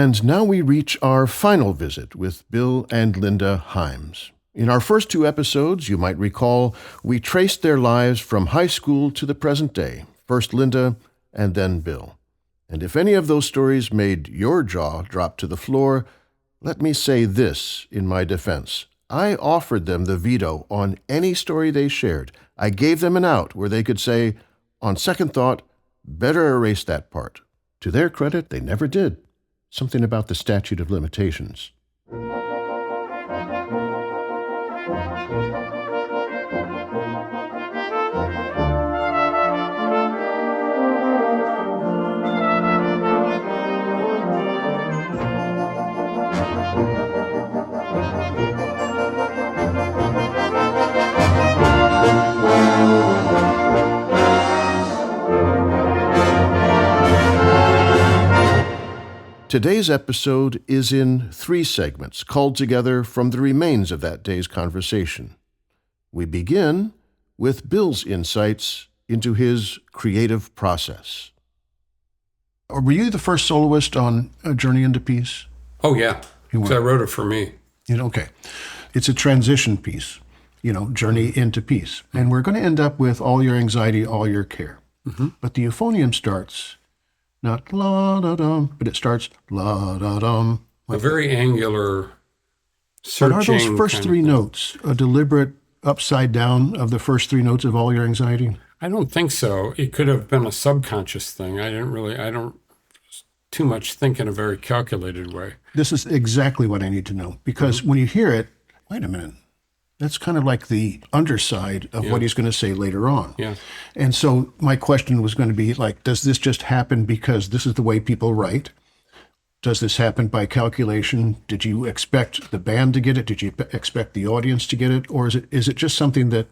And now we reach our final visit with Bill and Linda Himes. In our first two episodes, you might recall, we traced their lives from high school to the present day, first Linda and then Bill. And if any of those stories made your jaw drop to the floor, let me say this in my defense. I offered them the veto on any story they shared. I gave them an out where they could say, on second thought, better erase that part. To their credit, they never did. Something about the statute of limitations. Today's episode is in 3 segments, culled together from the remains of that day's conversation. We begin with Bill's insights into his creative process. Were you the first soloist on A Journey into Peace? Oh, yeah. Because I wrote it for me. Okay. It's a transition piece, Journey into Peace. And we're going to end up with All Your Anxiety, All Your Care. Mm-hmm. But the euphonium starts not la-da-dum, but it starts la-da-dum. A very angular, searching. But are those first 3 notes a deliberate upside down of the first 3 notes of All Your Anxiety? I don't think so. It could have been a subconscious thing. I don't too much think in a very calculated way. This is exactly what I need to know. Because when you hear it, wait a minute, that's kind of like the underside of what he's going to say later on. Yeah. And so my question was going to be like, does this just happen because this is the way people write? Does this happen by calculation? Did you expect the band to get it? Did you expect the audience to get it? Or is it just something that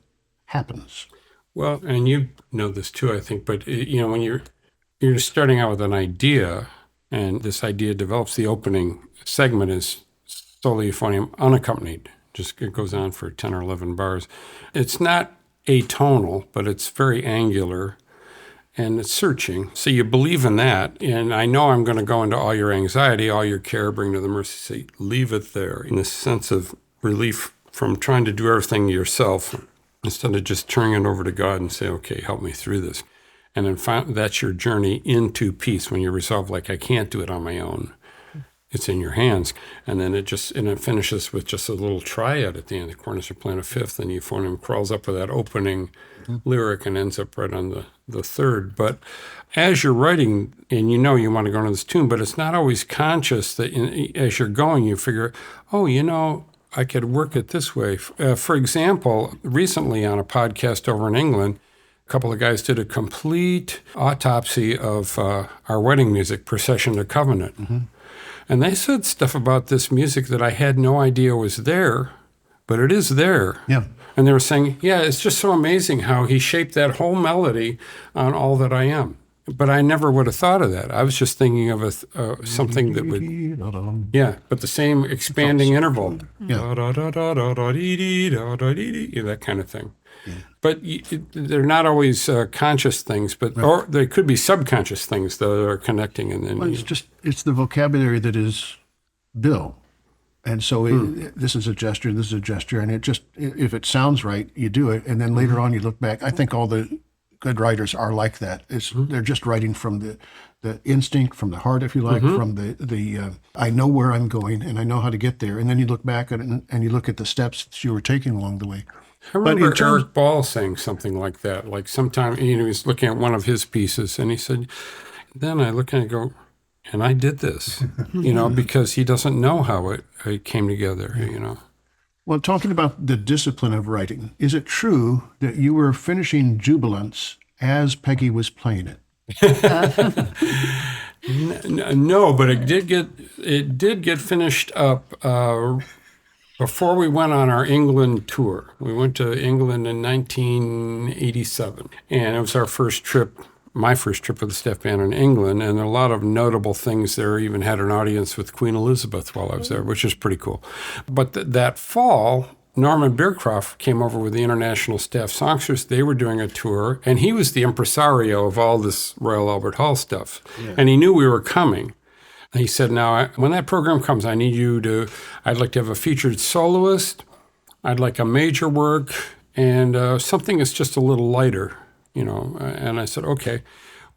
happens? Well, and you know this too, I think, but when you're starting out with an idea and this idea develops, the opening segment is solely euphonium unaccompanied. Just it goes on for 10 or 11 bars. It's not atonal, but it's very angular and it's searching. So you believe in that. And I know I'm going to go into all your anxiety, all your care, bring to the mercy seat, leave it there in this sense of relief from trying to do everything yourself instead of just turning it over to God and say, okay, help me through this. And then that's your journey into peace when you resolve, like, I can't do it on my own. It's in your hands. And then it finishes with just a little triad at the end. The corners are playing a fifth, and the euphonium crawls up with that opening lyric and ends up right on the third. But as you're writing, and you want to go into this tune, but it's not always conscious that as you're going, you figure, I could work it this way. For example, recently on a podcast over in England, a couple of guys did a complete autopsy of our wedding music, Procession to Covenant. Mm-hmm. And they said stuff about this music that I had no idea was there, but it is there. Yeah. And they were saying, it's just so amazing how he shaped that whole melody on All That I Am. But I never would have thought of that. I was just thinking of something that would, but the same expanding interval. Yeah. That kind of thing. Yeah. But they're not always conscious things, or they could be subconscious things that are connecting. And then it's the vocabulary that is Bill, and so this is a gesture, and it just if it sounds right, you do it, and then later on you look back. I think all the good writers are like that. They're just writing from the instinct, from the heart, if you like, from the I know where I'm going and I know how to get there, and then you look back at it and you look at the steps that you were taking along the way. I remember Eric Ball saying something like that. Like sometime, he was looking at one of his pieces, and he said, then I look and I go, and I did this, because he doesn't know how it came together, Well, talking about the discipline of writing, is it true that you were finishing Jubilance as Peggy was playing it? No, but it did get finished up before we went on our England tour. We went to England in 1987, and it was our first trip, my first trip with the staff band in England, and there are a lot of notable things there. Even had an audience with Queen Elizabeth while I was there, which is pretty cool. But that fall, Norman Bearcroft came over with the International Staff Songsters. They were doing a tour, and he was the impresario of all this Royal Albert Hall stuff. Yeah. And he knew we were coming. he said, now, when that program comes, I'd like to have a featured soloist. I'd like a major work and something that's just a little lighter, And I said, okay.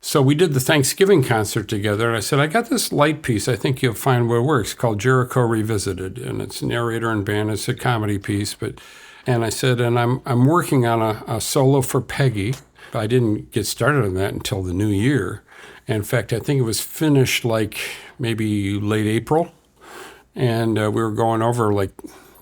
So we did the Thanksgiving concert together, and I said, I got this light piece. I think you'll find where it works, called Jericho Revisited, and it's narrator and band. It's a comedy piece, and I said, and I'm working on a solo for Peggy. I didn't get started on that until the new year. In fact, I think it was finished like maybe late April, and we were going over like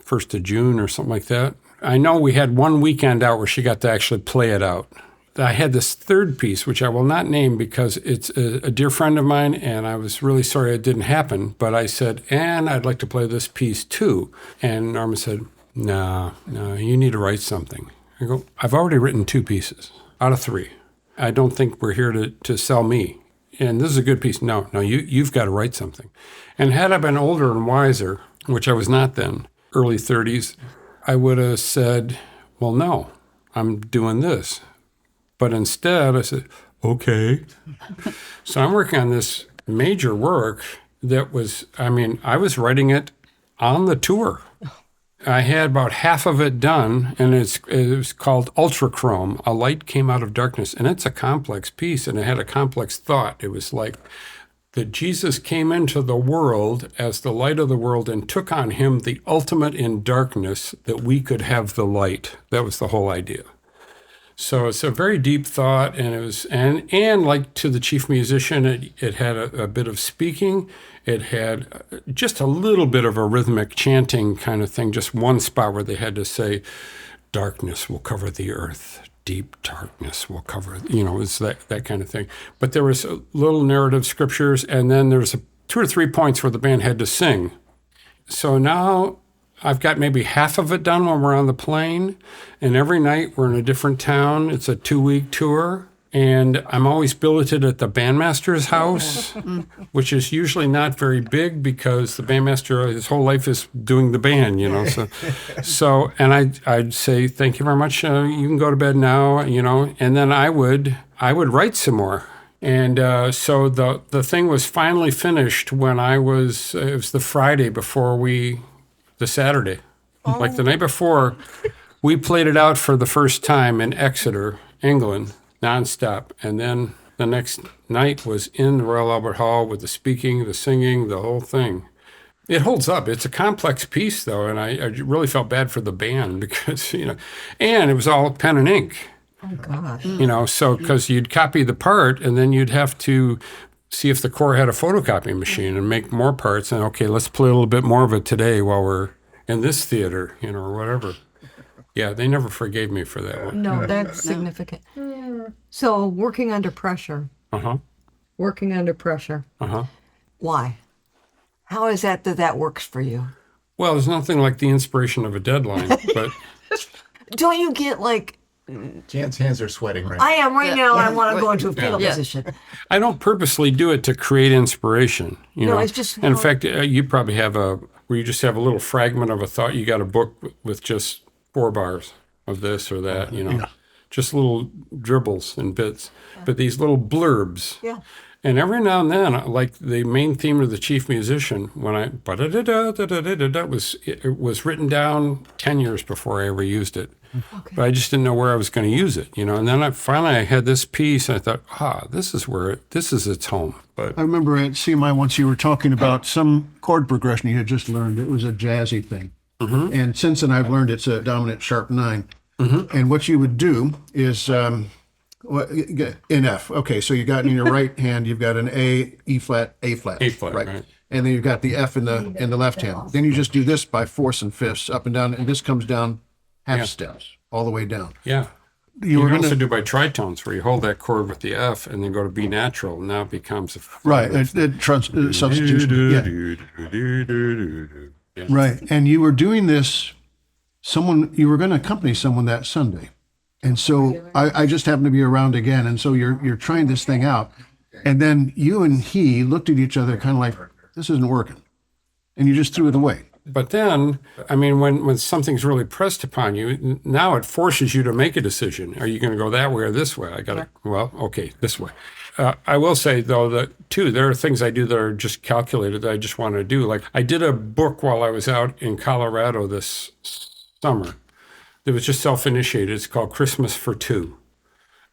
1st of June or something like that. I know we had one weekend out where she got to actually play it out. I had this third piece, which I will not name because it's a dear friend of mine, and I was really sorry it didn't happen. But I said, and I'd like to play this piece too. And Norma said, no, you need to write something. I go, I've already written 2 pieces out of 3. I don't think we're here to sell me. And this is a good piece. No, you've got to write something. And had I been older and wiser, which I was not then, early 30s, I would have said, well, no, I'm doing this. But instead, I said, okay. So I'm working on this major work that was, I was writing it on the tour. I had about half of it done, and it was called Ultrachrome, A Light Came Out of Darkness. And it's a complex piece, and it had a complex thought. It was like that Jesus came into the world as the light of the world and took on him the ultimate in darkness that we could have the light. That was the whole idea. So it's a very deep thought, and it was, and like to the chief musician, it had a bit of speaking. It had just a little bit of a rhythmic chanting kind of thing, just one spot where they had to say, darkness will cover the earth, deep darkness will cover, it's that kind of thing. But there was a little narrative scriptures, and then there was 2 or 3 points where the band had to sing. So now I've got maybe half of it done when we're on the plane, and every night we're in a different town. It's a 2-week tour, and I'm always billeted at the bandmaster's house, which is usually not very big because the bandmaster, his whole life is doing the band, So I'd say, thank you very much. You can go to bed now, and then I would write some more. And so the thing was finally finished when it was the Friday before the Saturday. Like the night before, we played it out for the first time in Exeter, England, nonstop. And then the next night was in the Royal Albert Hall with the speaking, the singing, the whole thing. It holds up. It's a complex piece, though, and I really felt bad for the band because, and it was all pen and ink. Oh, gosh. So because you'd copy the part, and then you'd have to see if the Corps had a photocopying machine and make more parts. And, okay, let's play a little bit more of it today while we're in this theater, or whatever. Yeah, they never forgave me for that one. No, that's significant. So working under pressure. Uh-huh. Working under pressure. Uh-huh. Why? How is that works for you? Well, there's nothing like the inspiration of a deadline, but... Don't you get like... Jan's hands are sweating right I am right now. I want to go into a fetal position. I don't purposely do it to create inspiration. No, it's just... In fact, you probably have where you just have a little fragment of a thought. You got a book with just 4 bars of this or that, just little dribbles and bits. But these little blurbs. Yeah. And every now and then, like the main theme of the chief musician, when it was written down 10 years before I ever used it. Okay. But I just didn't know where I was going to use it, And then I had this piece, and I thought, this is its home. But I remember at CMI once you were talking about some chord progression you had just learned. It was a jazzy thing. Mm-hmm. And since then I've learned it's a dominant sharp 9. Mm-hmm. And what you would do is... in F. Okay, so you got in your right hand, you've got an A, E flat, A flat. A flat, right. And then you've got the F in the left hand. Then you just do this by 4ths and 5ths, up and down, and this comes down half steps, all the way down. Yeah. You can also do by tritones, where you hold that chord with the F and then go to B natural, and now it becomes a... Right, substitution. Yeah. Right, and you were doing this, you were going to accompany someone that Sunday. And so I just happened to be around again. And so you're trying this thing out. And then you and he looked at each other kind of like, this isn't working. And you just threw it away. But then, I mean, when something's really pressed upon you, now it forces you to make a decision. Are you going to go that way or this way? I got to, well, okay, this way. I will say, though, that, too, there are things I do that are just calculated that I just want to do. Like, I did a book while I was out in Colorado this summer that was just self-initiated. It's called Christmas for Two.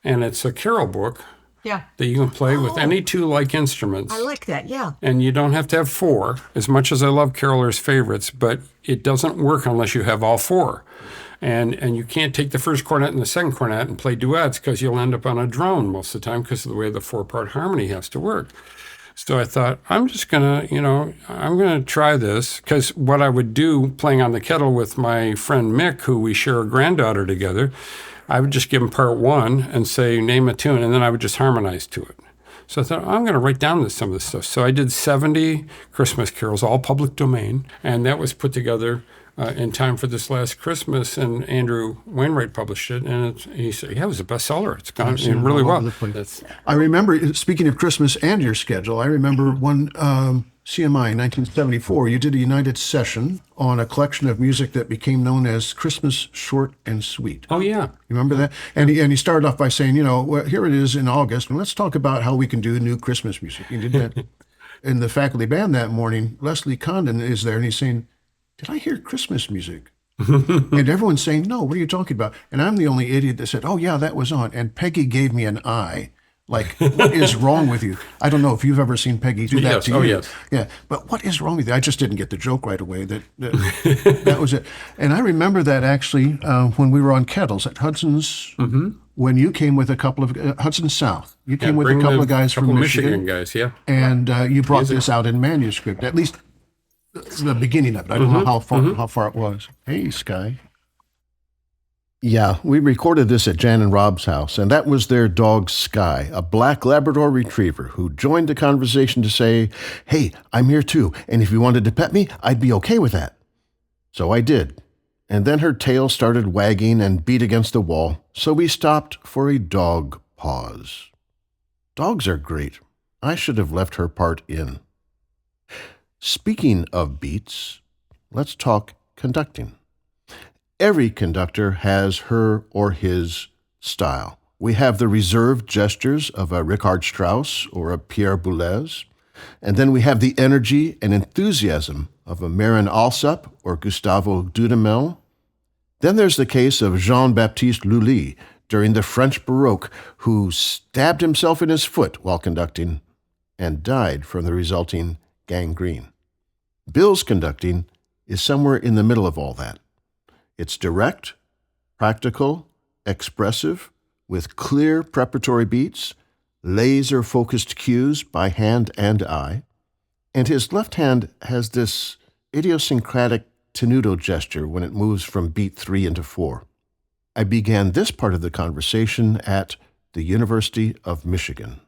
And it's a carol book Yeah. that you can play with any two like instruments. I like that. Yeah. And you don't have to have four, as much as I love carolers' favorites, but it doesn't work unless you have all four. And you can't take the first cornet and the second cornet and play duets because you'll end up on a drone most of the time because of the way the four-part harmony has to work. So I thought, I'm just going to, I'm going to try this, because what I would do playing on the kettle with my friend Mick, who we share a granddaughter together, I would just give him part one and say, name a tune, and then I would just harmonize to it. So I thought, I'm going to write down some of this stuff. So I did 70 Christmas carols, all public domain, and that was put together in time for this last Christmas, and Andrew Wainwright published it, and he said, yeah, it was a bestseller. It's gone really well. I remember, speaking of Christmas and your schedule, I remember one CMI in 1974, you did a United session on a collection of music that became known as Christmas Short and Sweet. Oh, yeah. You remember that? And he started off by saying, well, here it is in August, and let's talk about how we can do new Christmas music. He did that. In the faculty band that morning, Leslie Condon is there, and he's saying, did I hear Christmas music? And everyone's saying, no, what are you talking about? And I'm the only idiot that said, oh, yeah, that was on. And Peggy gave me an eye. Like, what is wrong with you? I don't know if you've ever seen Peggy do that to you. Oh, yes. Yeah, but what is wrong with you? I just didn't get the joke right away. That was it. And I remember that actually when we were on Kettles at Hudson's, when you came with a couple of, Hudson South. You came with a couple of guys from Michigan. Guys, yeah. And you brought this out in manuscript, at least the beginning of it. I don't know how far it was. Hey, Sky. Yeah, we recorded this at Jan and Rob's house, and that was their dog Sky, a black Labrador retriever who joined the conversation to say, hey, I'm here too, and if you wanted to pet me, I'd be okay with that. So I did. And then her tail started wagging and beat against the wall, so we stopped for a dog pause. Dogs are great. I should have left her part in. Speaking of beats, let's talk conducting. Every conductor has her or his style. We have the reserved gestures of a Richard Strauss or a Pierre Boulez, and then we have the energy and enthusiasm of a Marin Alsop or Gustavo Dudamel. Then there's the case of Jean-Baptiste Lully during the French Baroque, who stabbed himself in his foot while conducting and died from the resulting gangrene. Bill's conducting is somewhere in the middle of all that. It's direct, practical, expressive, with clear preparatory beats, laser-focused cues by hand and eye, and his left hand has this idiosyncratic tenuto gesture when it moves from beat 3 into 4. I began this part of the conversation at the University of Michigan.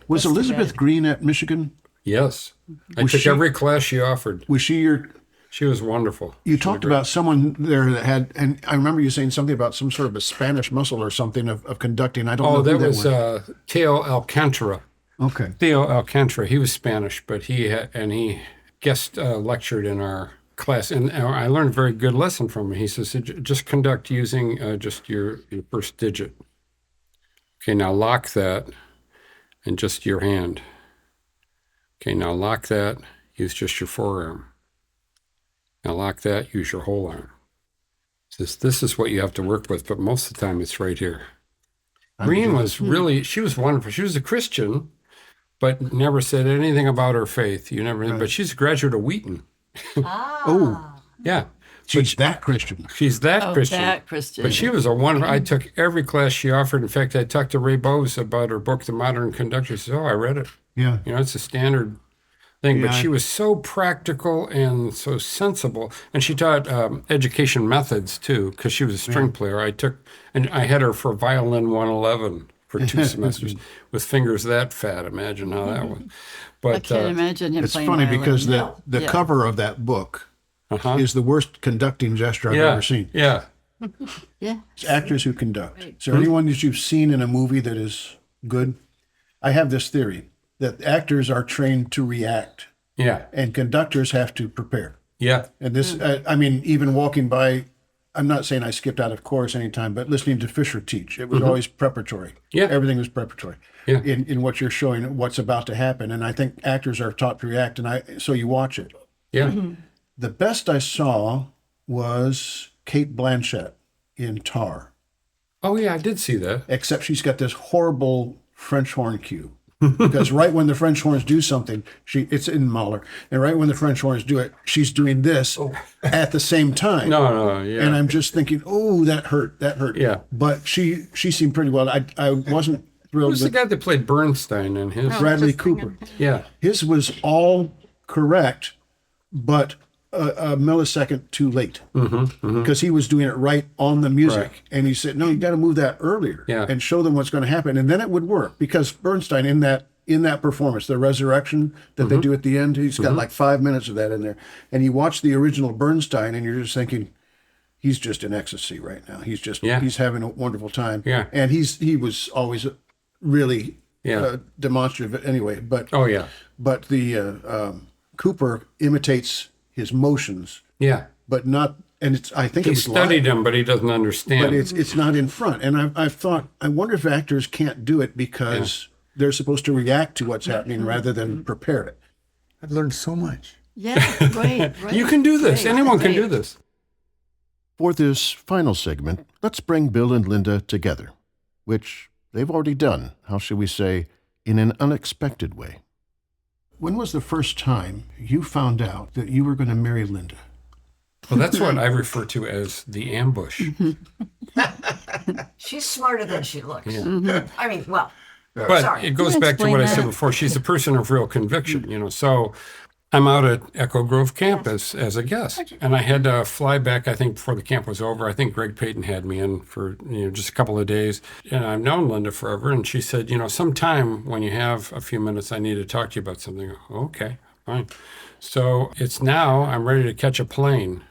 Was Elizabeth Green at Michigan? Yes. I took every class she offered. Was she your... She was wonderful. You talked about someone there that had, and I remember you saying something about some sort of a Spanish muscle or something of conducting. I don't know who that was. Theo Alcantara. Okay. Theo Alcantara. He was Spanish, but he guest lectured in our class, and I learned a very good lesson from him. He says, just conduct using just your first digit. Okay, now lock that, and just your hand. Okay, now lock that, use just your forearm. Now lock that, use your whole arm. This is what you have to work with, but most of the time it's right here. Green was really, she was wonderful. She was a Christian, but never said anything about her faith. But she's a graduate of Wheaton. Oh. Yeah. She's that Christian. She's that Christian. That Christian. But she was a wonderful, I took every class she offered. In fact, I talked to Ray Bowes about her book, The Modern Conductor. He says, I read it. Yeah. It's a standard thing, but she was so practical and so sensible. And she taught education methods too, because she was a string player. I had her for violin 111 for 2 semesters with fingers that fat. Imagine how that was. But I can't imagine him playing funny violin. because the cover of that book is the worst conducting gesture I've ever seen. Yeah. Yeah. It's actors who conduct. Is there anyone that you've seen in a movie that is good? I have this theory that actors are trained to react. Yeah. And conductors have to prepare. Yeah. And this, I mean, even walking by, I'm not saying I skipped out of chorus anytime, but listening to Fisher teach, it was always preparatory. Yeah. Everything was preparatory. Yeah. In what you're showing, what's about to happen. And I think actors are taught to react, so you watch it. Yeah. The best I saw was Kate Blanchett in Tar, Oh, yeah, I did see that. except she's got this horrible French horn cue. Because right when the French horns do something, it's in Mahler, and right when the French horns do it, she's doing this at the same time. No, yeah. And I'm just thinking, oh, that hurt. Yeah. But she seemed pretty well. I wasn't thrilled Who's the with guy that played Bernstein in his? Bradley Cooper. Yeah. His was all correct, but a millisecond too late. Because he was doing it right on the music. Right. And he said, no, you got to move that earlier and show them what's going to happen. And then it would work. Because Bernstein, in that performance, the resurrection that they do at the end, he's got like 5 minutes of that in there. And you watch the original Bernstein and you're just thinking, he's just in ecstasy right now. He's having a wonderful time. Yeah. And he was always really demonstrative anyway. But Oh, yeah. but the Cooper imitates his motions, Yeah. but not. And it's I think He it was studied live, him, but he doesn't understand. but it's not in front. And I've thought, I wonder if actors can't do it because they're supposed to react to what's happening rather than prepare it. I've learned so much. Yeah, right. You can do this. Right, Anyone can right. do this. For this final segment, let's bring Bill and Linda together, which they've already done, how shall we say, in an unexpected way. When was the first time you found out that you were going to marry Linda? Well, that's what I refer to as the ambush. She's smarter than she looks. Yeah. I mean, well, But Sorry. it goes back to what I said Explain that. before. She's a person of real conviction, So I'm out at Echo Grove campus as a guest. And I had to fly back, I think, before the camp was over. I think Greg Payton had me in for, just a couple of days. And I've known Linda forever. And she said, sometime when you have a few minutes, I need to talk to you about something. Okay, fine. So it's now, I'm ready to catch a plane.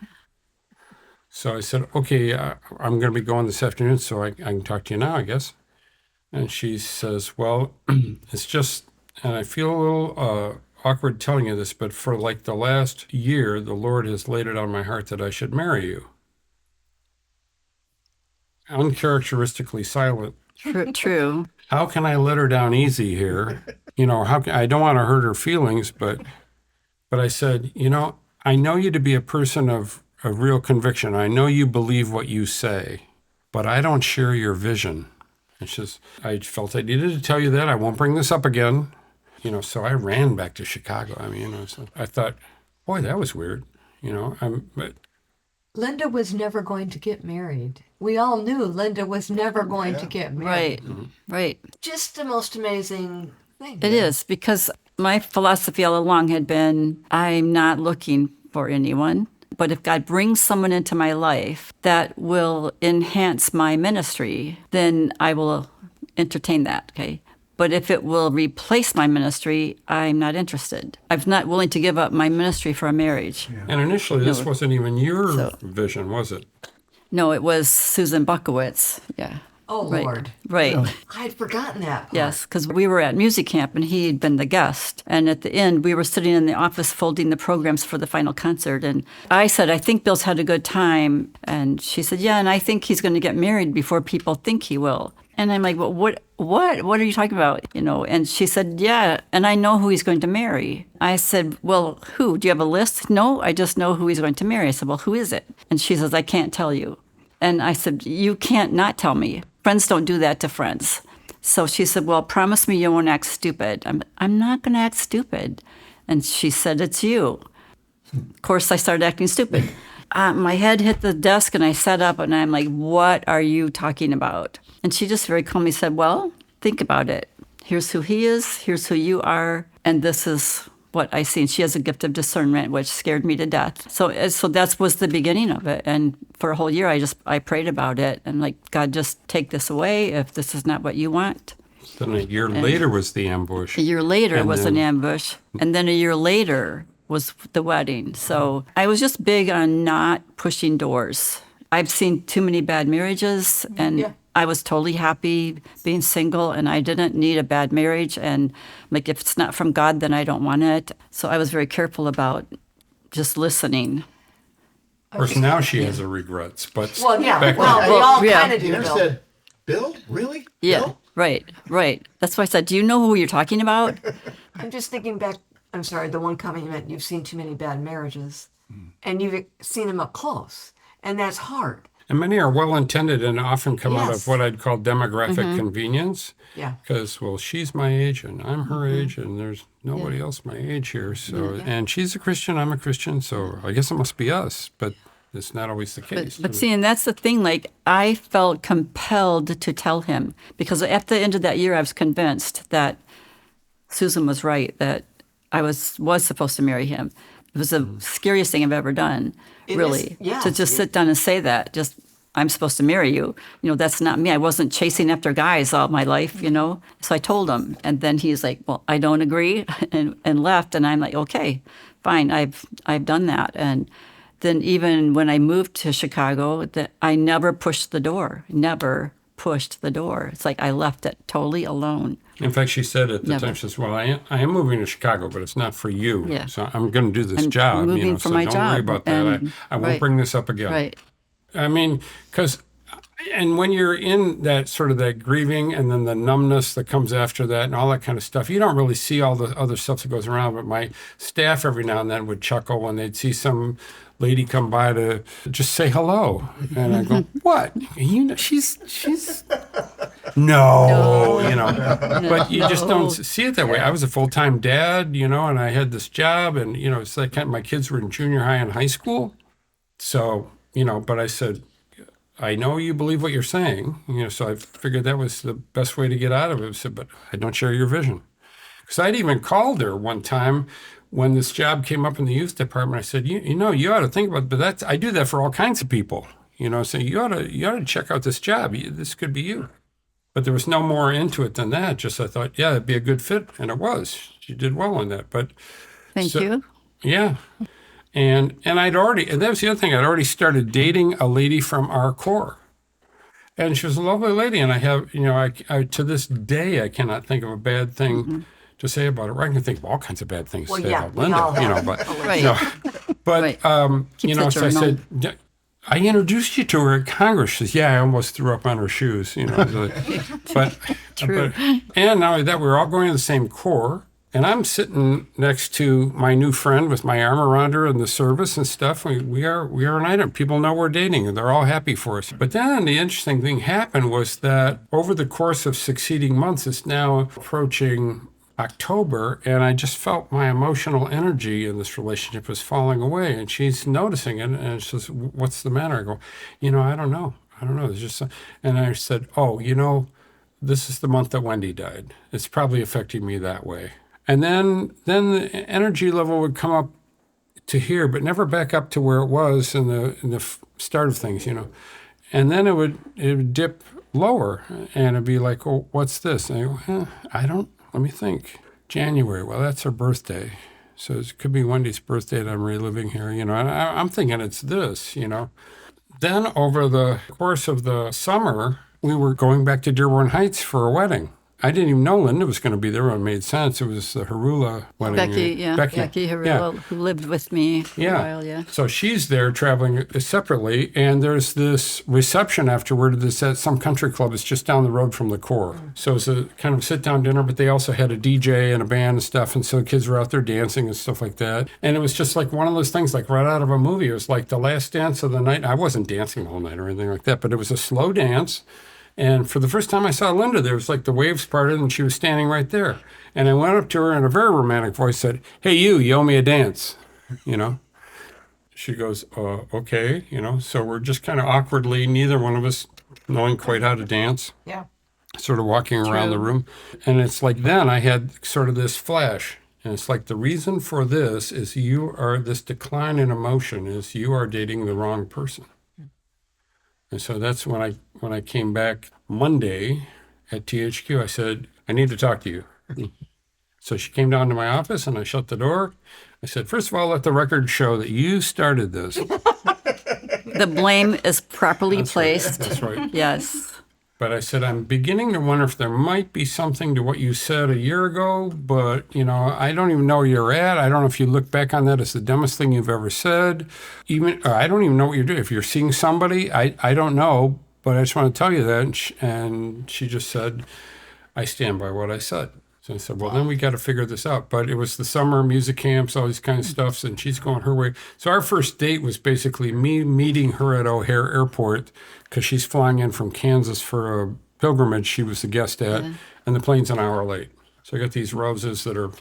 So I said, okay, I'm going to be going this afternoon, so I can talk to you now, I guess. And she says, well, it's just, and I feel a little awkward telling you this, but for like the last year, the Lord has laid it on my heart that I should marry you. Uncharacteristically silent. True. How can I let her down easy here? I don't want to hurt her feelings, but I said, I know you to be a person of real conviction. I know you believe what you say, but I don't share your vision. It's just, I felt I needed to tell you that. I won't bring this up again. So I ran back to Chicago. So I thought, boy, that was weird. But Linda was never going to get married. We all knew Linda was never going to get married. Right. Right. Just the most amazing thing. It is, because my philosophy all along had been, I'm not looking for anyone. But if God brings someone into my life that will enhance my ministry, then I will entertain that, okay? But if it will replace my ministry, I'm not interested. I'm not willing to give up my ministry for a marriage. Yeah. And initially, this wasn't even your vision, was it? No, it was Susan Buckowitz. Yeah. Oh, Right. Lord. Right. I had forgotten that part. Yes, because we were at music camp and he had been the guest. And at the end, we were sitting in the office folding the programs for the final concert. And I said, I think Bill's had a good time. And she said, yeah, and I think he's going to get married before people think he will. And I'm like, well, what are you talking about? And she said, yeah, and I know who he's going to marry. I said, well, who? Do you have a list? No, I just know who he's going to marry. I said, well, who is it? And she says, I can't tell you. And I said, you can't not tell me. Friends don't do that to friends. So she said, well, promise me you won't act stupid. I'm not going to act stupid. And she said, it's you. Of course, I started acting stupid. My head hit the desk and I sat up and I'm like, what are you talking about? And she just very calmly said, well, think about it. Here's who he is. Here's who you are. And this is what I see. And she has a gift of discernment, which scared me to death. So that was the beginning of it. And for a whole year, I prayed about it. And like, God, just take this away if this is not what you want. Then a year later was the ambush. A year later And was then- an ambush. And then a year later was the wedding. So I was just big on not pushing doors. I've seen too many bad marriages, and I was totally happy being single, and I didn't need a bad marriage. And like, if it's not from God, then I don't want it. So I was very careful about just listening. Of course, now she has her regrets, but Well, yeah. back Well, then- we all yeah. kind of do, You never Bill. said, Bill, really? Yeah, Bill? right. That's why I said, do you know who you're talking about? I'm just thinking back. I'm sorry, the one comment you meant, you've seen too many bad marriages, and you've seen them up close, and that's hard. and many are well-intended and often come out of Yes. what I'd call demographic convenience. Yeah. Because, well, she's my age and I'm her age and there's nobody else my age here. So, and she's a Christian, I'm a Christian, so I guess it must be us. But it's not always the case. But see, and that's the thing, like, I felt compelled to tell him, because at the end of that year, I was convinced that Susan was right, that I was supposed to marry him. It was the scariest thing I've ever done, It really, is, yeah. to just sit down and say that, just, I'm supposed to marry you. You know, that's not me. I wasn't chasing after guys all my life, you know? So I told him, and then he's like, well, I don't agree, and left, and I'm like, okay, fine, I've done that. And then even when I moved to Chicago, I never pushed the door, never pushed the door. It's like I left it totally alone. In fact, she said at the Never. time, she says, well, I am moving to Chicago, but it's not for you. Yeah. So I'm going to do this I'm job. moving for so my don't job, worry about that. and- I won't right. bring this up again. Right. I mean, and when you're in that sort of that grieving and then the numbness that comes after that and all that kind of stuff, you don't really see all the other stuff that goes around. But my staff every now and then would chuckle when they'd see some lady come by to just say hello. And I go, what? You know, she's no, you know, but you just don't see it that way. I was a full-time dad, you know, and I had this job and, you know, it's like my kids were in junior high and high school. So, you know, but I said, I know you believe what you're saying, you know, so I figured that was the best way to get out of it. I said, but I don't share your vision. Because I'd even called her one time when this job came up in the youth department. I said, you know, you ought to think about it, but I do that for all kinds of people, you know, so you ought to check out this job. This could be you. But there was no more into it than that. Just I thought, yeah, it'd be a good fit. And it was. She did well on that. But Thank you. yeah. And that was the other thing, I'd already started dating a lady from our corps. And she was a lovely lady. And I have, you know, I to this day, I cannot think of a bad thing to say about her. I can think of all kinds of bad things Well, to say yeah, about we Linda, all you know, have. but, Right. you know, but, Right. you know, the so I journal. said, I introduced you to her at Congress. She says, yeah, I almost threw up on her shoes, you know. I was like, but, True. and not only that, we were all going to the same corps. And I'm sitting next to my new friend with my arm around her in the service and stuff. We are an item. People know we're dating and they're all happy for us. But then the interesting thing happened was that over the course of succeeding months, it's now approaching October, and I just felt my emotional energy in this relationship was falling away. And she's noticing it, and she says, what's the matter? I go, you know, I don't know. There's just, and I said, oh, you know, this is the month that Wendy died. It's probably affecting me that way. And then the energy level would come up to here, but never back up to where it was in the start of things, you know. And then it would dip lower, and it'd be like, oh, what's this? And I go, let me think. January, well, that's her birthday. So it could be Wendy's birthday that I'm reliving here, you know. And I'm thinking it's this, you know. Then over the course of the summer, we were going back to Dearborn Heights for a wedding. I didn't even know Linda was going to be there when it made sense. It was the Harula wedding. Becky Harula, who lived with me for a while, yeah. So she's there traveling separately, and there's this reception afterward at some country club. It's just down the road from the Corps. So it's a kind of sit-down dinner, but they also had a DJ and a band and stuff, and so the kids were out there dancing and stuff like that. And it was just like one of those things, like right out of a movie. It was like the last dance of the night. I wasn't dancing the whole night or anything like that, but it was a slow dance. And for the first time I saw Linda, there was like the waves parted and she was standing right there. And I went up to her in a very romantic voice, said, hey, you owe me a dance, you know. She goes, okay, you know. So we're just kind of awkwardly, neither one of us knowing quite how to dance, Yeah. sort of walking around the room. And it's like then I had sort of this flash. And it's like the reason for this is this decline in emotion is you are dating the wrong person. And so that's when I came back Monday at THQ, I said, I need to talk to you. So she came down to my office and I shut the door. I said, first of all, let the record show that you started this. The blame is properly placed. That's right. Yes. But I said, I'm beginning to wonder if there might be something to what you said a year ago, but, I don't even know where you're at. I don't know if you look back on that as the dumbest thing you've ever said. I don't even know what you're doing. If you're seeing somebody, I don't know, but I just want to tell you that. And she just said, I stand by what I said. So I said, well, then we got to figure this out. But it was the summer music camps, all these kind of stuff, and she's going her way. So our first date was basically me meeting her at O'Hare Airport because she's flying in from Kansas for a pilgrimage she was the guest at, and the plane's an hour late. So I got these roses that are,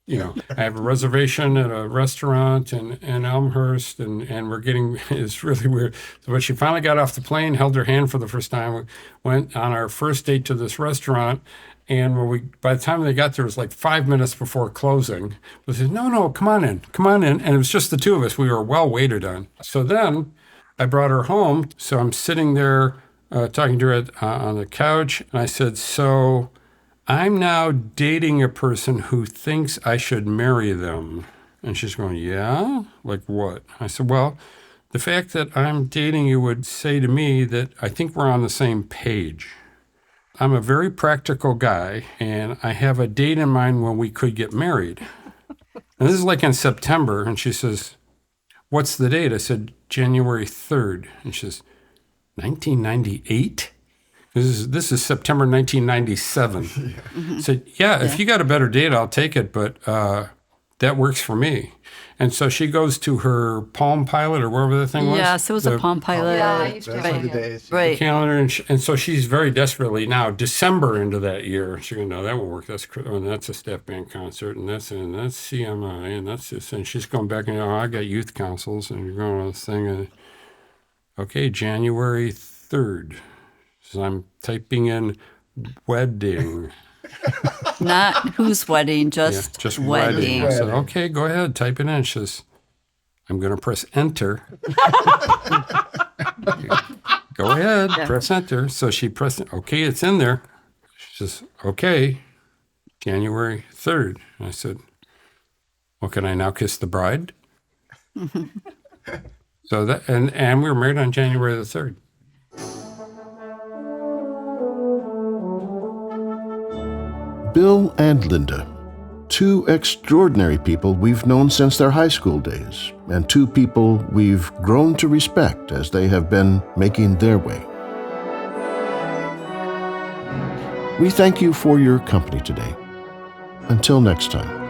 I have a reservation at a restaurant in Elmhurst, and we're getting, it's really weird. So when she finally got off the plane, held her hand for the first time, we went on our first date to this restaurant. And by the time they got there, it was like 5 minutes before closing. We said, no, come on in. And it was just the two of us. We were well waited on. So then I brought her home. So I'm sitting there talking to her on the couch. And I said, so I'm now dating a person who thinks I should marry them. And she's going, yeah? Like what? I said, well, the fact that I'm dating you would say to me that I think we're on the same page. I'm a very practical guy, and I have a date in mind when we could get married. And this is like in September, and she says, what's the date? I said, January 3rd. And she says, 1998? This is September 1997. I said, if you got a better date, I'll take it, but that works for me. And so she goes to her Palm Pilot or wherever the thing was. Yes, it was a Palm Pilot. Yeah, I used to Those have are the that. days. Right. Calendar, and so she's very desperately now December into that year. She's going, no, that won't work. That's a staff band concert, and that's CMI, and that's this. And she's going back and I got youth councils, and you're going on this thing. And, okay, January 3rd. So I'm typing in wedding. Not whose wedding, just wedding. I said, okay, go ahead, type it in. She says, I'm going to press enter. Go ahead, press enter. So she pressed it. Okay, it's in there. She says, okay, January 3rd. And I said, well, can I now kiss the bride? So that, and we were married on January the 3rd. Bill and Linda, two extraordinary people we've known since their high school days, and two people we've grown to respect as they have been making their way. We thank you for your company today. Until next time.